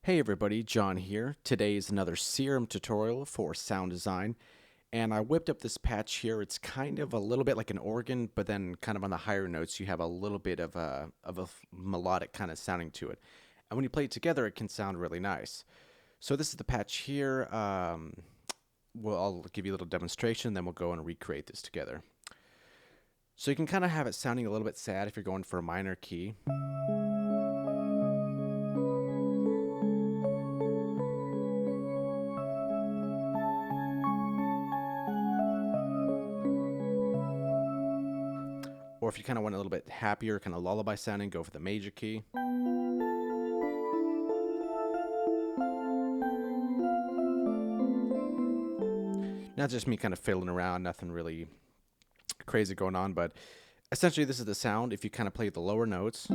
Hey everybody, John here. Today is another Serum tutorial for sound design, and I whipped up this patch here. It's kind of a little bit like an organ, but then kind of on the higher notes you have a little bit of a melodic kind of sounding to it. And when you play it together, it can sound really nice. So this is the patch here. I'll give you a little demonstration, then we'll go and recreate this together. So you can kind of have it sounding a little bit sad if you're going for a minor key. Or if you kind of want a little bit happier, kind of lullaby sounding, go for the major key. Not just me kind of fiddling around, nothing really crazy going on, but essentially this is the sound if you kind of play the lower notes.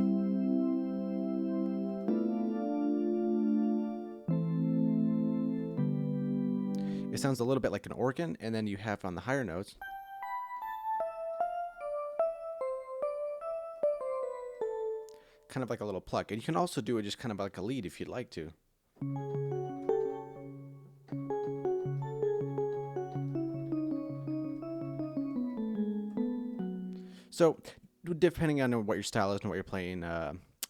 It sounds a little bit like an organ, and then you have on the higher notes. Kind of like a little pluck. And you can also do it just kind of like a lead if you'd like to. So, depending on what your style is and what you're playing,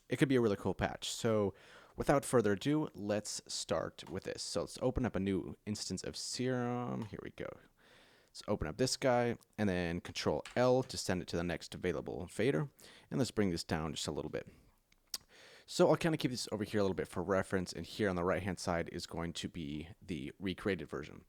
it could be a really cool patch. So, without further ado, let's start with this. So, let's open up a new instance of Serum. Here we go. Let's open up this guy, and then Control L to send it to the next available fader. And let's bring this down just a little bit. So I'll kind of keep this over here a little bit for reference, and here on the right hand side is going to be the recreated version.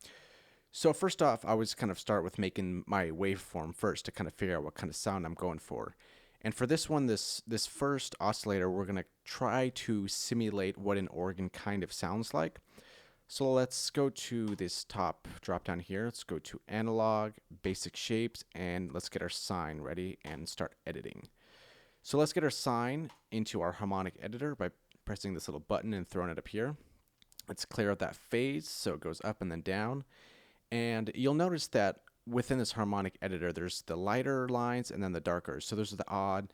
So first off, I always kind of start with making my waveform first to kind of figure out what kind of sound I'm going for. And for this one, this first oscillator, we're going to try to simulate what an organ kind of sounds like. So let's go to this top drop down here. Let's go to Analog, Basic Shapes, and let's get our sine ready and start editing. So let's get our sine into our harmonic editor by pressing this little button and throwing it up here. Let's clear out that phase so it goes up and then down. And you'll notice that within this harmonic editor, there's the lighter lines and then the darker. So those are the odd,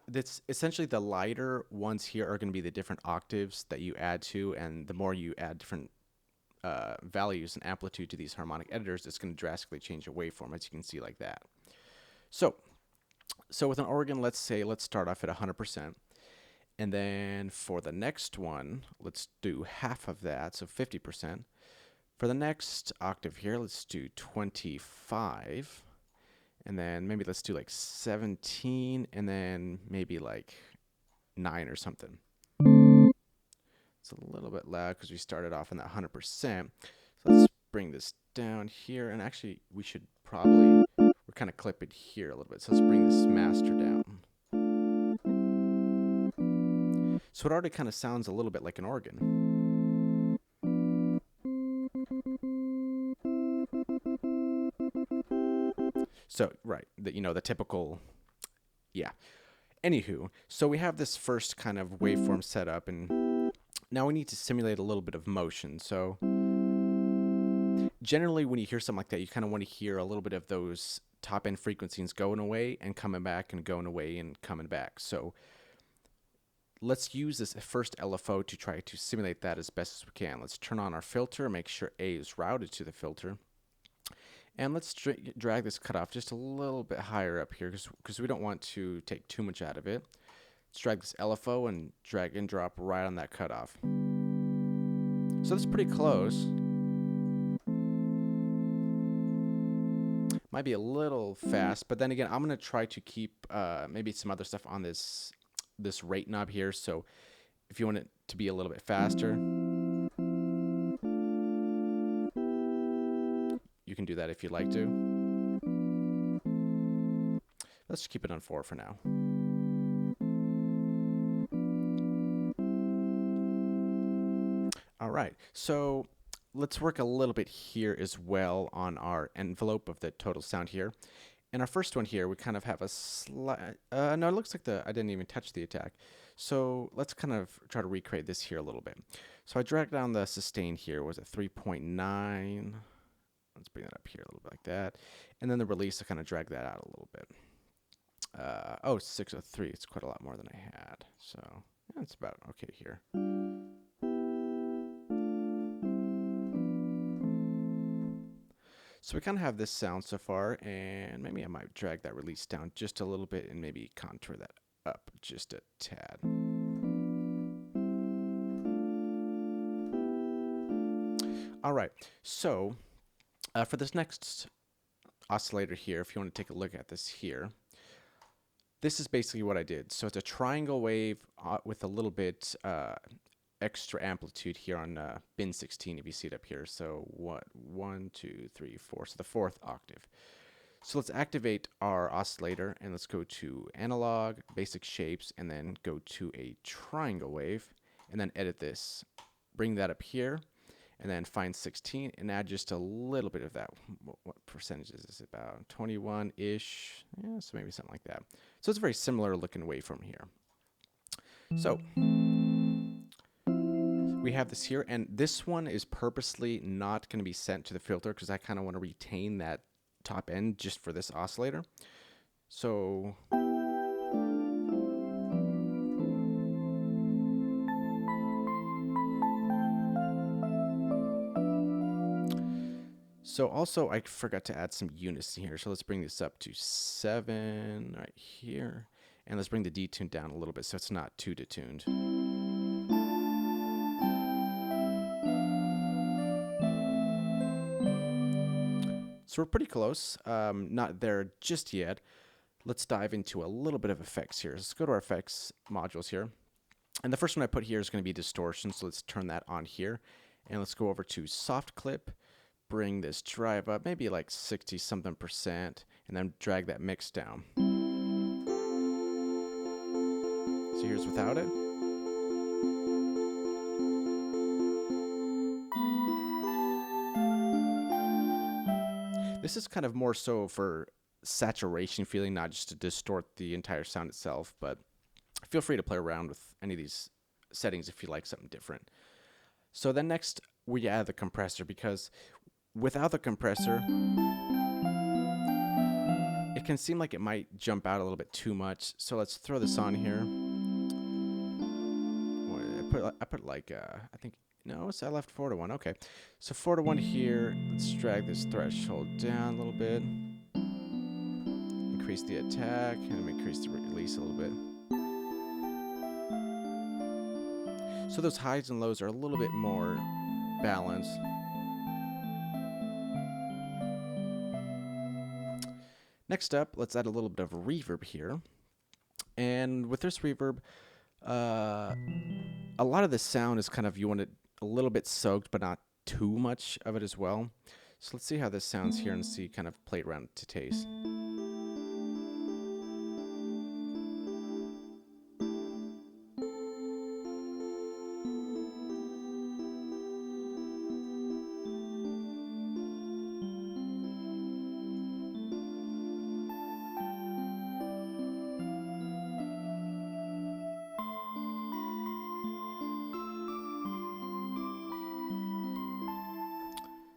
that's essentially the lighter ones here are going to be the different octaves that you add to, and the more you add different values and amplitude to these harmonic editors, it's going to drastically change your waveform, as you can see like that. So with an organ, let's start off at 100%. And then for the next one, let's do half of that, so 50%. For the next octave here, let's do 25. And then maybe let's do like 17, and then maybe like 9 or something. It's a little bit loud because we started off in that 100%. So let's bring this down here, and actually we should probably, we're kind of clipping here a little bit. So let's bring this master down. So it already kind of sounds a little bit like an organ. So, right, the typical, yeah. Anywho, so we have this first kind of waveform set up, and now we need to simulate a little bit of motion. So generally when you hear something like that, you kind of want to hear a little bit of those top end frequencies going away and coming back and going away and coming back. So let's use this first LFO to try to simulate that as best as we can. Let's turn on our filter, make sure A is routed to the filter. And let's drag this cutoff just a little bit higher up here because we don't want to take too much out of it. Let's drag this LFO and drag and drop right on that cutoff. So that's pretty close. Might be a little fast, but then again, I'm going to try to keep maybe some other stuff on this rate knob here. So if you want it to be a little bit faster, you can do that if you'd like to. Let's just keep it on 4 for now. All right, so let's work a little bit here as well on our envelope of the total sound here. In our first one here, we kind of have a slight, no, it looks like I didn't even touch the attack. So let's kind of try to recreate this here a little bit. So I dragged down the sustain here, was at 3.9. Let's bring that up here a little bit like that. And then the release, I kind of drag that out a little bit. 603, it's quite a lot more than I had. So yeah, it's about okay here. So we kind of have this sound so far, and maybe I might drag that release down just a little bit and maybe contour that up just a tad. All right, so for this next oscillator here, if you want to take a look at this here, this is basically what I did. So it's a triangle wave with a little bit extra amplitude here on bin 16, if you see it up here. So what, 1, 2, 3, 4, so the 4th octave. So let's activate our oscillator and let's go to analog, basic shapes, and then go to a triangle wave and then edit this. Bring that up here and then find 16 and add just a little bit of that. What percentage is this? About 21-ish, yeah, so maybe something like that. So it's a very similar looking waveform here. So we have this here, and this one is purposely not going to be sent to the filter because I kind of want to retain that top end just for this oscillator. So also I forgot to add some unison here. So let's bring this up to 7 right here. And let's bring the detune down a little bit so it's not too detuned. So we're pretty close, not there just yet. Let's dive into a little bit of effects here. Let's go to our effects modules here. And the first one I put here is going to be distortion, so let's turn that on here. And let's go over to soft clip, bring this drive up, maybe like 60-something%, and then drag that mix down. So here's without it. This is kind of more so for saturation feeling, not just to distort the entire sound itself, but feel free to play around with any of these settings if you like something different. So then next we add the compressor, because without the compressor it can seem like it might jump out a little bit too much. So let's throw this on here. I put like I think, no, so I left 4 to 1. Okay, so 4 to 1 here. Let's drag this threshold down a little bit, increase the attack, and increase the release a little bit. So those highs and lows are a little bit more balanced. Next up, let's add a little bit of reverb here. And with this reverb, a lot of the sound is kind of, you want it a little bit soaked, but not too much of it as well. So let's see how this sounds here and see, kind of play it around to taste.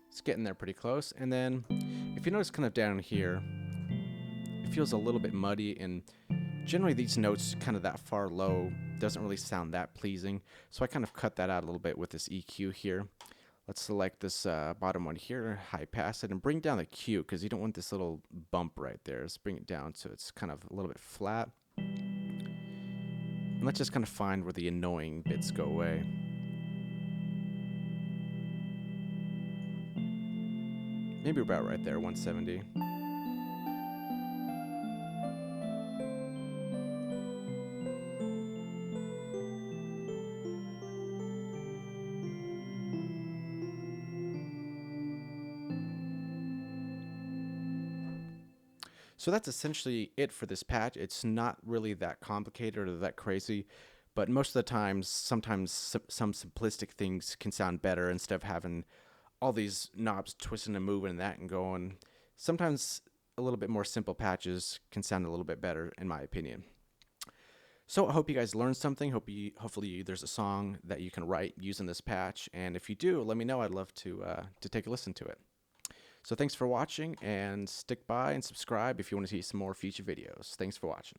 It's getting there pretty close. And then if you notice kind of down here, it feels a little bit muddy, and generally these notes kind of that far low doesn't really sound that pleasing. So I kind of cut that out a little bit with this EQ here. Let's select this bottom one here, high pass it, and bring down the Q, because you don't want this little bump right there. Let's bring it down so it's kind of a little bit flat. And let's just kind of find where the annoying bits go away. Maybe about right there, 170. So that's essentially it for this patch. It's not really that complicated or that crazy, but most of the times, sometimes some simplistic things can sound better instead of having all these knobs twisting and moving and that and going. Sometimes a little bit more simple patches can sound a little bit better, in my opinion. So I hope you guys learned something. Hopefully there's a song that you can write using this patch, and if you do, let me know. I'd love to take a listen to it. So thanks for watching, and stick by and subscribe if you want to see some more future videos. Thanks for watching.